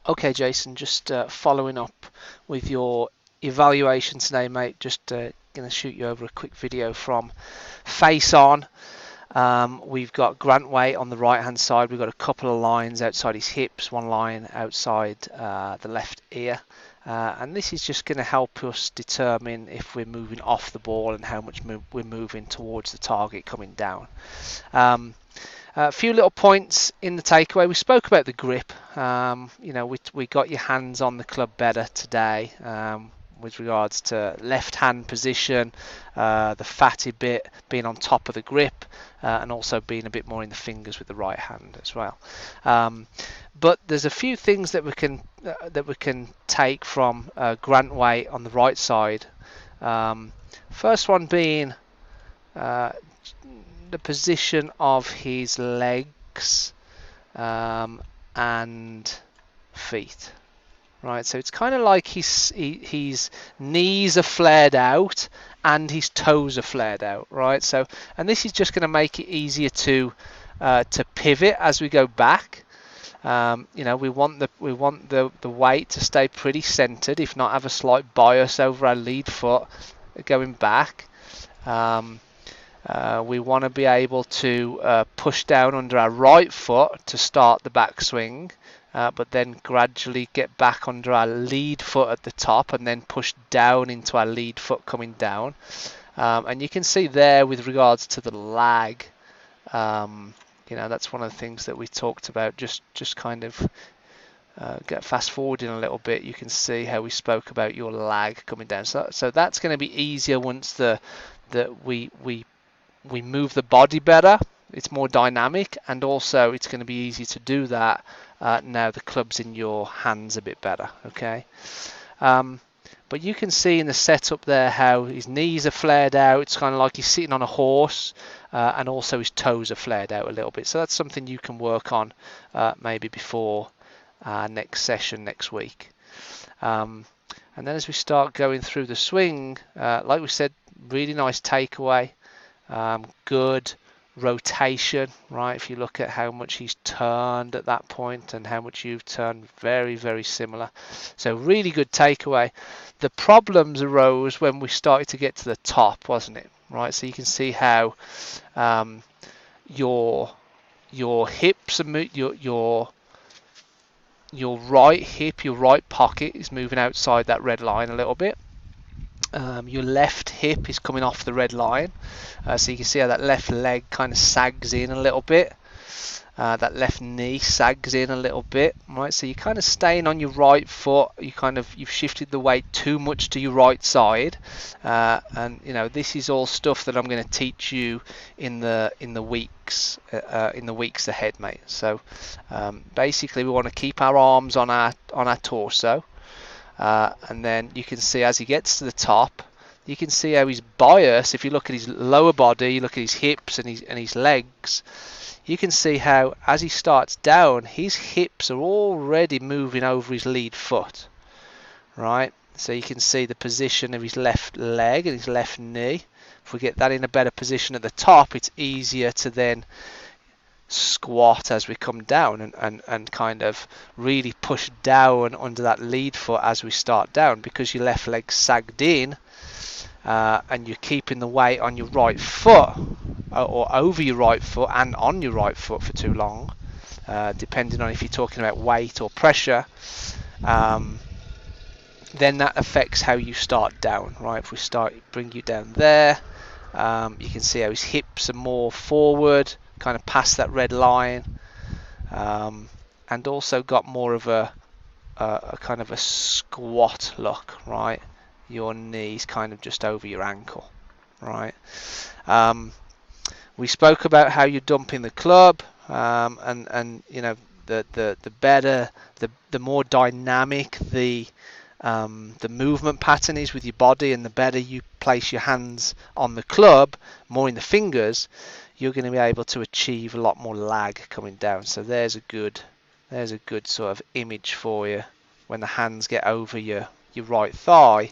Okay, Jason, just following up with your evaluation today, mate. Just going to shoot you over a quick video from Face On. We've got Grant Weight on the right hand side. We've got a couple of lines outside his hips, one line outside the left ear. And this is just going to help us determine if we're moving off the ball and how much we're moving towards the target coming down. A few little points in the takeaway. We spoke about the grip. We got your hands on the club better today with regards to left hand position, the fatty bit being on top of the grip, and also being a bit more in the fingers with the right hand as well. But there's a few things that we can take from Grant Weight on the right side. First one being the position of his legs and feet. Right, so it's kind of like his knees are flared out and his toes are flared out. Right, so and this is just going to make it easier to pivot as we go back. We want the weight to stay pretty centered, if not have a slight bias over our lead foot going back. We want to be able to push down under our right foot to start the backswing, but then gradually get back under our lead foot at the top and then push down into our lead foot coming down. And you can see there with regards to the lag, that's one of the things that we talked about. Just kind of get fast forwarding a little bit, you can see how we spoke about your lag coming down. So that's going to be easier once we move the body better. It's more dynamic, and also it's going to be easy to do that now the club's in your hands a bit better. Okay, but you can see in the setup there how his knees are flared out. It's kind of like he's sitting on a horse, and also his toes are flared out a little bit. So that's something you can work on maybe before next session next week. And then as we start going through the swing, like we said, really nice takeaway. Good rotation, right? If you look at how much he's turned at that point and how much you've turned, very, very similar. So really good takeaway. The problems arose when we started to get to the top, wasn't it? Right. So you can see how your hips are your right hip, your right pocket is moving outside that red line a little bit. Your left hip is coming off the red line, so you can see how that left leg kind of sags in a little bit, that left knee sags in a little bit, right? So you're kind of staying on your right foot. You've shifted the weight too much to your right side, and this is all stuff that I'm going to teach you in the weeks ahead, mate. So basically we want to keep our arms on our torso. And then you can see as he gets to the top, you can see how his bias, if you look at his lower body, you look at his hips and his legs, you can see how as he starts down, his hips are already moving over his lead foot, right? So you can see the position of his left leg and his left knee. If we get that in a better position at the top, it's easier to then squat as we come down and kind of really push down under that lead foot as we start down, because your left leg sagged in, and you're keeping the weight on your right foot or over your right foot and on your right foot for too long, depending on if you're talking about weight or pressure, then that affects how you start down, right? If we bring you down there, you can see how his hips are more forward, kind of past that red line, and also got more of a kind of a squat look, right? Your knees kind of just over your ankle, right? We spoke about how you're dumping the club, and the better, the more dynamic the movement pattern is with your body, and the better you place your hands on the club, more in the fingers, you're going to be able to achieve a lot more lag coming down. So there's a good sort of image for you when the hands get over your right thigh,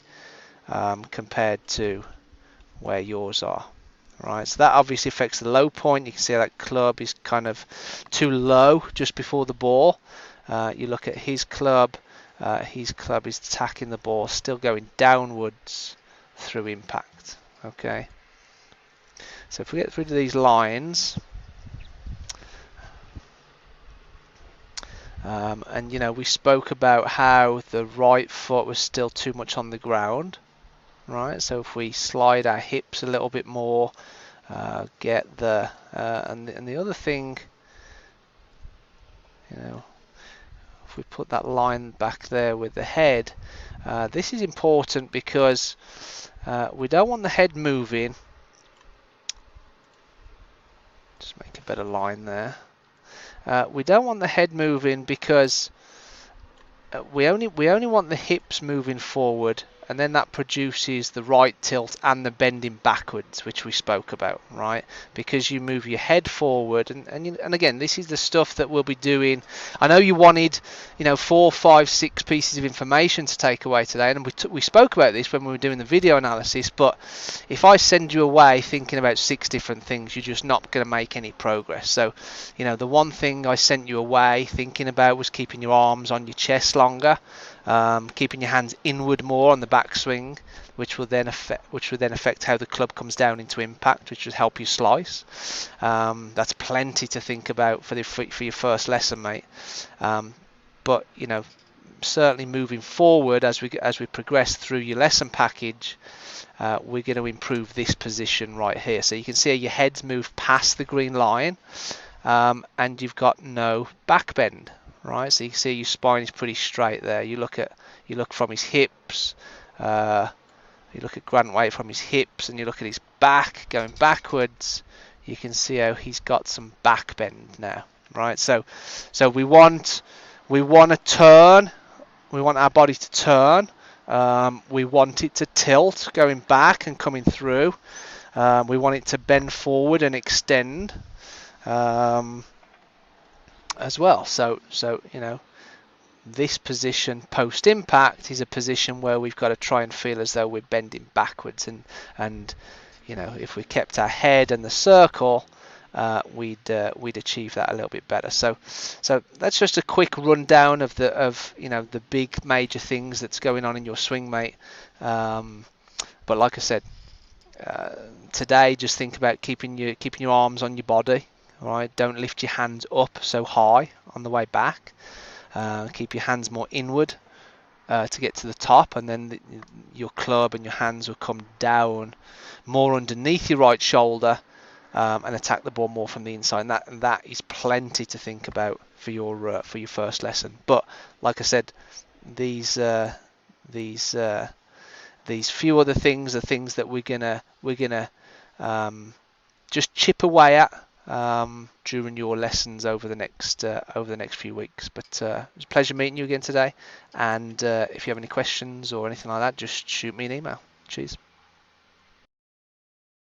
compared to where yours are. Right, so that obviously affects the low point. You can see how that club is kind of too low just before the ball, You look at his club. His club is attacking the ball, still going downwards through impact. Okay. So if we get rid of these lines, and you know, we spoke about how the right foot was still too much on the ground, right? So if we slide our hips a little bit more, get the and the other thing, you know, if we put that line back there with the head, this is important because we don't want the head moving. Just make a better line there. We don't want the head moving because we only want the hips moving forward, and then that produces the right tilt and the bending backwards, which we spoke about, right? Because you move your head forward, and again, this is the stuff that we'll be doing. I know you wanted, you know, 4, 5, 6 pieces of information to take away today, and we spoke about this when we were doing the video analysis. But if I send you away thinking about 6 different things, you're just not going to make any progress. So, you know, the one thing I sent you away thinking about was keeping your arms on your chest longer. Keeping your hands inward more on the backswing, which will then affect how the club comes down into impact, which will help you slice. That's plenty to think about for your first lesson, mate. But you know, certainly moving forward as we progress through your lesson package, we're going to improve this position right here. So you can see your head's moved past the green line, and you've got no back bend. Right, so you can see your spine is pretty straight there. You look from his hips, you look at Grant Waite from his hips, and you look at his back going backwards. You can see how he's got some back bend now. Right, so we want to turn. We want our body to turn. We want it to tilt, going back and coming through. We want it to bend forward and extend. As well, so you know, this position post impact is a position where we've got to try and feel as though we're bending backwards, and you know, if we kept our head in the circle, we'd achieve that a little bit better. So that's just a quick rundown of you know, the big major things that's going on in your swing, mate. But like I said, today just think about keeping your arms on your body. Right, don't lift your hands up so high on the way back. Keep your hands more inward to get to the top, and then your club and your hands will come down more underneath your right shoulder and attack the ball more from the inside. And that is plenty to think about for your first lesson. But like I said, these few other things are things that we're gonna just chip away at during your lessons over the next few weeks. But it was a pleasure meeting you again today, and if you have any questions or anything like that, just shoot me an email. Cheers.